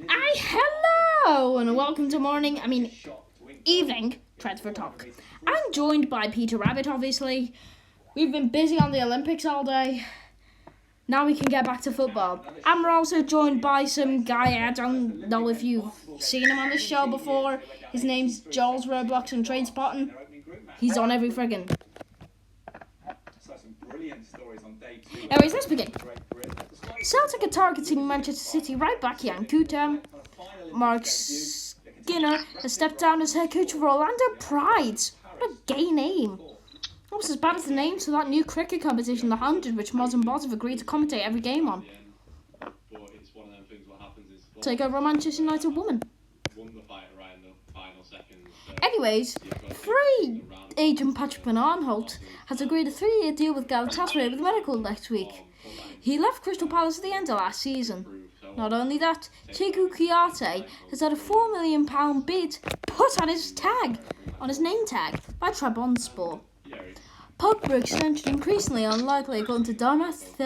Hello and welcome to evening transfer talk. I'm joined by Peter Rabbit, obviously. We've been busy on the Olympics all day. Now we can get back to football. And we're also joined by some guy, I don't know if you've seen him on the show before. His name's Joel's Roblox and Trainspotting. He's on every friggin'. Anyways, let's begin. Celtic are targeting Manchester City right back Jan Kuta. Mark Skinner has stepped down as head coach of Orlando Pride. What a gay name. Almost as bad as the name to that new cricket competition, The 100, which Moz and Boz have agreed to commentate every game on. Take over a Manchester United woman. Anyways, free agent Patrick Van Aanholt has agreed a 3-year deal with Galatasaray with medical next week. He left Crystal Palace at the end of last season. Not only that, Cheku Kouyaté has had a £4 million bid put on his name tag by Trabzonspor. Pogba extension increasingly unlikely according to Dartmouth.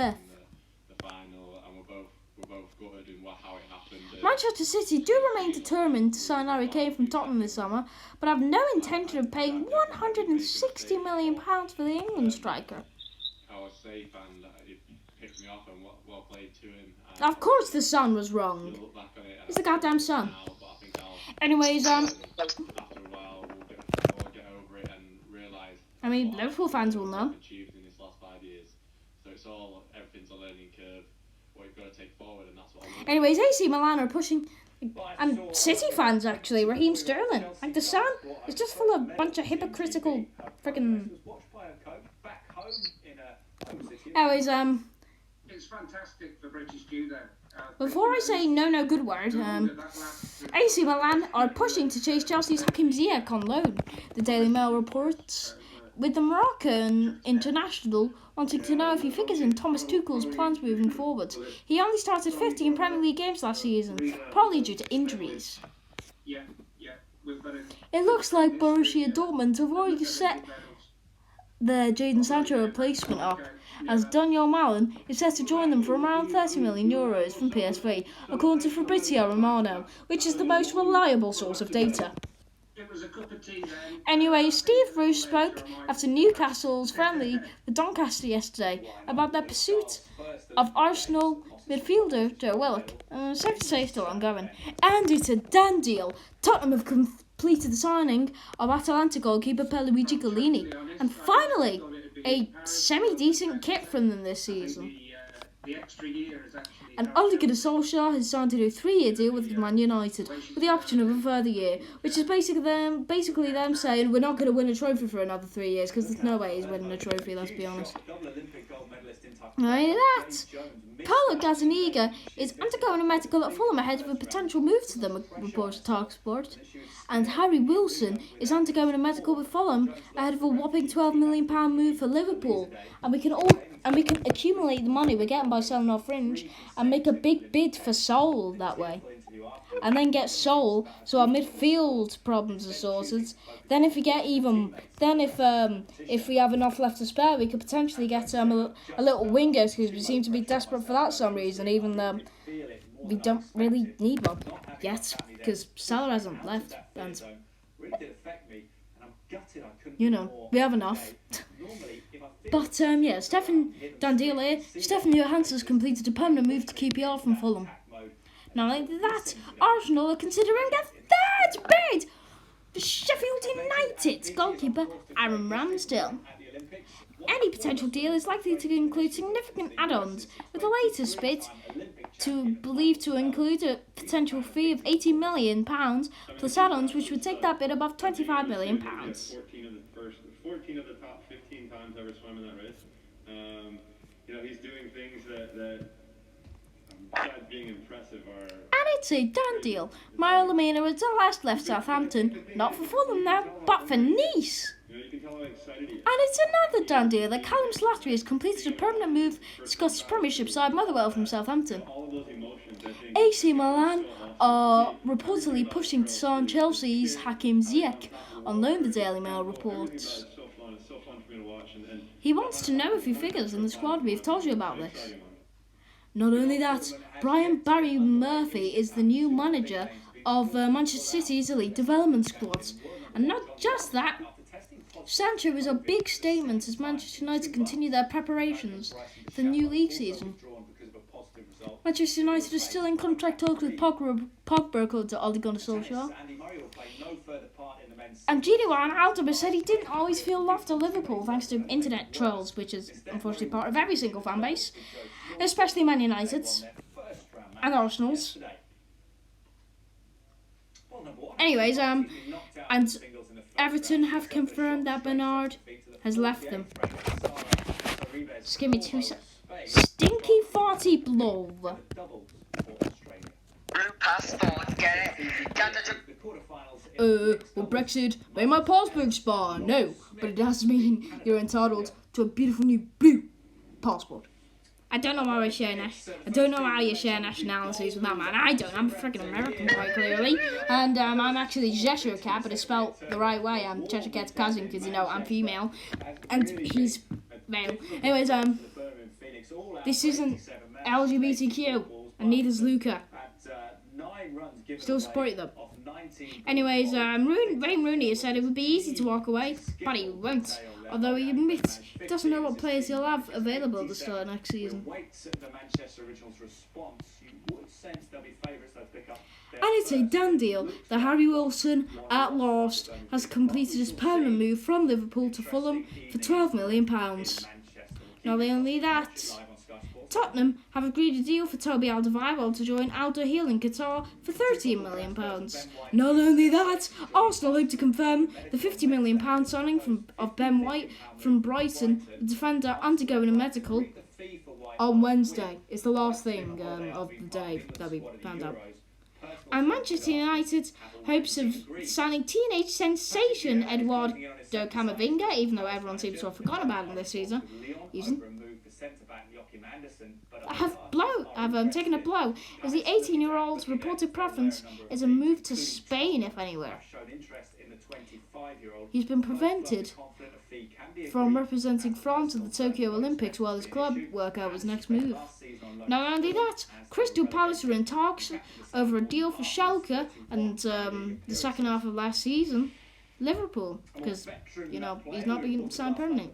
Manchester City do remain determined to sign Harry Kane from Tottenham this summer, but have no intention of paying £160 million for the England striker. Of course the son was wrong. He's the goddamn son. Anyways, Liverpool fans will know. Anyways, AC Milan are pushing, and City fans actually, Raheem Sterling. Like the Sun is just full of a bunch of hypocritical freaking. Anyways, It's fantastic for British judo. Before I say no good word, AC Milan are pushing to chase Chelsea's Hakim Ziyech on loan. The Daily Mail reports, with the Moroccan international wanting to know if he figures in Thomas Tuchel's plans moving forward. He only started 50 in Premier League games last season, probably due to injuries. It looks like Borussia Dortmund have already set their Jadon Sancho replacement up, as Daniel Malen is set to join them for around €30 million from PSV, according to Fabrizio Romano, which is the most reliable source of data. Anyway, Steve Bruce spoke after Newcastle's friendly with Doncaster yesterday about their pursuit of Arsenal midfielder Joe Willock. Safe to say, still ongoing. And it's a done deal. Tottenham have completed the signing of Atalanta goalkeeper Luigi Gollini. And finally, a semi-decent kit from them this season. And Ole Gunnar Solskjaer has signed a new 3-year deal with Man United, with the option of a further year, which is basically them saying we're not going to win a trophy for another 3 years, because there's no way he's winning a trophy, let's be honest. Carlo Gazzaniga is undergoing a medical at Fulham ahead of a potential move to them, reports TalkSport. And Harry Wilson is undergoing a medical with Fulham ahead of a whopping £12 million move for Liverpool. And we can accumulate the money we're getting by selling our fringe and make a big bid for Sol that way. And then get Sol so our midfield problems are sorted. Then if we have enough left to spare, we could potentially get a little winger, because we seem to be desperate for that for some reason, even though we don't really need one yet, because Salah hasn't left, and we have enough. But Stefan Johansson has completed a permanent move to QPR from Fulham. Not only that, Arsenal are considering a third bid for Sheffield United's goalkeeper Aaron Ramsdale. Any potential deal is likely to include significant add-ons, with the latest bid believed to include a potential fee of £80 million plus add-ons, which would take that bid above £25 million. 14 of the top 15 times ever swam in that race. He's doing things that besides being impressive are... And it's a done deal. Mario Lemina has at last left Southampton, not for Fulham now, but for Nice. And it's another done deal that Callum Slattery has completed a permanent move to Scottish Premiership side Motherwell from Southampton. AC Milan are reportedly pushing to sign Chelsea's Hakim Ziyech on loan, the Daily Mail reports. He wants to know if he figures in the squad. We've told you about this. Not only that, Barry Murphy is the new manager of Manchester City's elite development squads. And not just that, Sancho is a big statement as Manchester United continue their preparations for the new league season. Manchester United is still in contract talks with Pogba according to Ole Gunnar Solskjaer. And Gino Aanholt has said he didn't always feel loved at Liverpool thanks to internet trolls, which is unfortunately part of every single fan base, especially Man United's and Arsenal's. Anyways, and Everton have confirmed that Bernard has left them. Just give me 2 seconds. Stinky farty blow. Passport, get it? Well, Brexit made my passport expire. No, but it does mean you're entitled to a beautiful new blue passport. I don't know how you share nationalities with that man. I don't. I'm a freaking American, quite clearly. And I'm actually Cheshire Cat, but it's spelled the right way. I'm Cheshire Cat's cousin because, you know, I'm female. And he's male. Anyways, this isn't LGBTQ, and neither's Luca. Still support them. Anyways, Wayne Rooney has said it would be easy to walk away, but he won't. Although he admits he doesn't know what players he'll have available at the start of next season. And it's a done deal that Harry Wilson, at last, has completed his permanent move from Liverpool to Fulham for £12 million. Not only that, Tottenham have agreed a deal for Toby Alderweireld to join Al Hilal in Qatar for £13 million. Not only that, Arsenal hope to confirm the £50 million signing of Ben White from Brighton, the defender undergoing a medical on Wednesday. It's the last thing of the day that we found out. And Manchester United hopes of signing teenage sensation Eduardo Camavinga, even though everyone seems to have forgotten about him this season. I've taken a blow as the 18-year-old's reported preference is a move to Spain, if anywhere. He's been prevented from representing France at the Tokyo Olympics while his club worked out his next move. Not only that, Crystal Palace are in talks over a deal for Schalke and the second half of last season, Liverpool, because, you know, he's not being signed permanent.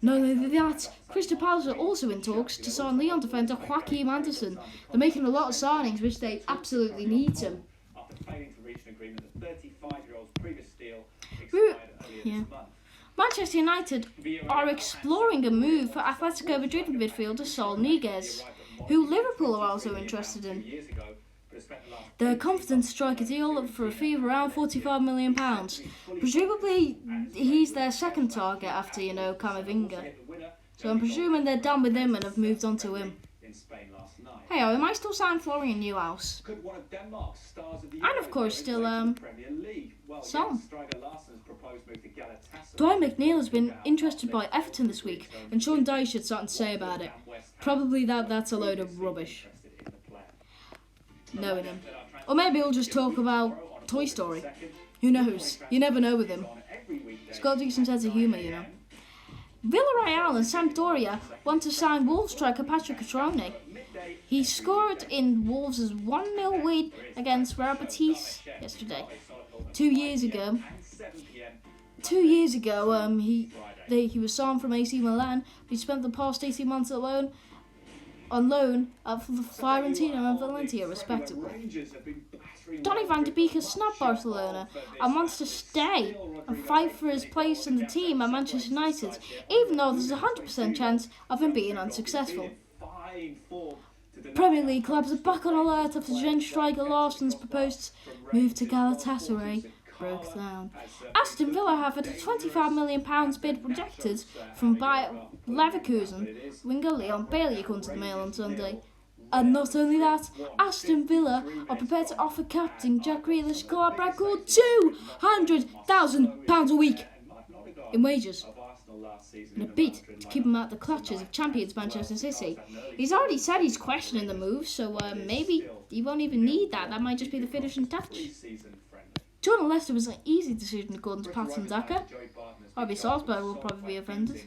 Not only that, Crystal Palace are also in talks to sign Lyon defender Joachim Andersen. They're making a lot of signings, which they absolutely need to. Manchester United are exploring a move for Atletico Madrid midfielder Saul Niguez, who Liverpool are also interested in. They're confident to strike a deal for a fee of around £45 million. Presumably, he's their second target after, you know, Camavinga. So I'm presuming they're done with him and have moved on to him. Hey, am I still signed Florian Neuhaus? And of course, still, Son. Dwight McNeil has been interested by Everton this week, and Sean Dyche had something to say about it. Probably that's a load of rubbish. Knowing him. Or maybe he'll just talk about Toy Story. Who knows? You never know with him. He's got a decent sense of humour, you know. Villarreal and Sampdoria want to sign Wolves striker Patrick Cutrone. He scored in Wolves' 1-0 win against Real Betis yesterday. 2 years ago, he was signed from AC Milan. He spent the past 18 months on loan at Fiorentina and Valencia, respectively. Donny van de Beek has snubbed Barcelona and wants to stay and fight for his place in the team at Manchester United, even though there's a 100% chance of him being unsuccessful. Premier League clubs are back on alert after Gen striker Larsen's proposed move to Galatasaray broke down. Aston Villa have had a £25 million bid rejected from Bayer Leverkusen winger Leon Bailey, according to the Mail on Sunday. And not only that, Aston Villa are prepared to offer captain Jack Grealish club record £200,000 a week in wages, in a bid to keep him out the clutches of champions Manchester City. He's already said he's questioning the move, so maybe he won't even need that. That might just be the finishing touch. Jordan Leicester was an easy decision according to Patson Daka. RB Salzburg will probably be offended.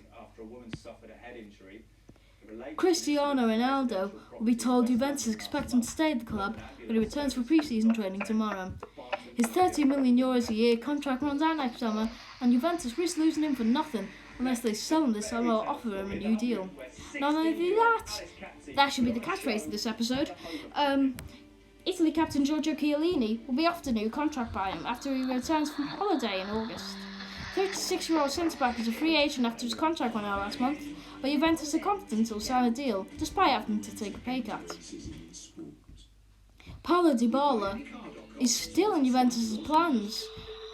Cristiano Ronaldo will be told Juventus expect him to stay at the club when he returns for pre-season training tomorrow. His €30 million a year contract runs out next summer, and Juventus risk losing him for nothing unless they sell him this summer or offer him a new deal. Not only that should be the catchphrase of this episode. Italy captain Giorgio Chiellini will be offered a new contract by him after he returns from holiday in August. 36-year-old centre-back is a free agent after his contract ran out last month, but Juventus are confident he'll sign a deal, despite having to take a pay cut. Paulo Dybala is still in Juventus' plans,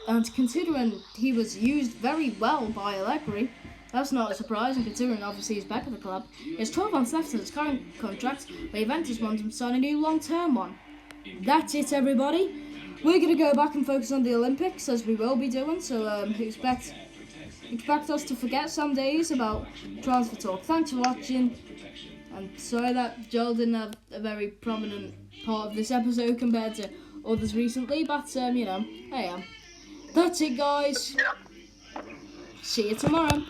and considering he was used very well by Allegri, that's not a surprise, and considering obviously he's back at the club. There's 12 months left in his current contract, but Juventus wants him to sign a new long-term one. That's it, everybody. We're going to go back and focus on the Olympics, as we will be doing, so expect us to forget some days about transfer talk. Thanks for watching, and sorry that Joel didn't have a very prominent part of this episode compared to others recently, but, I am. That's it, guys. See you tomorrow.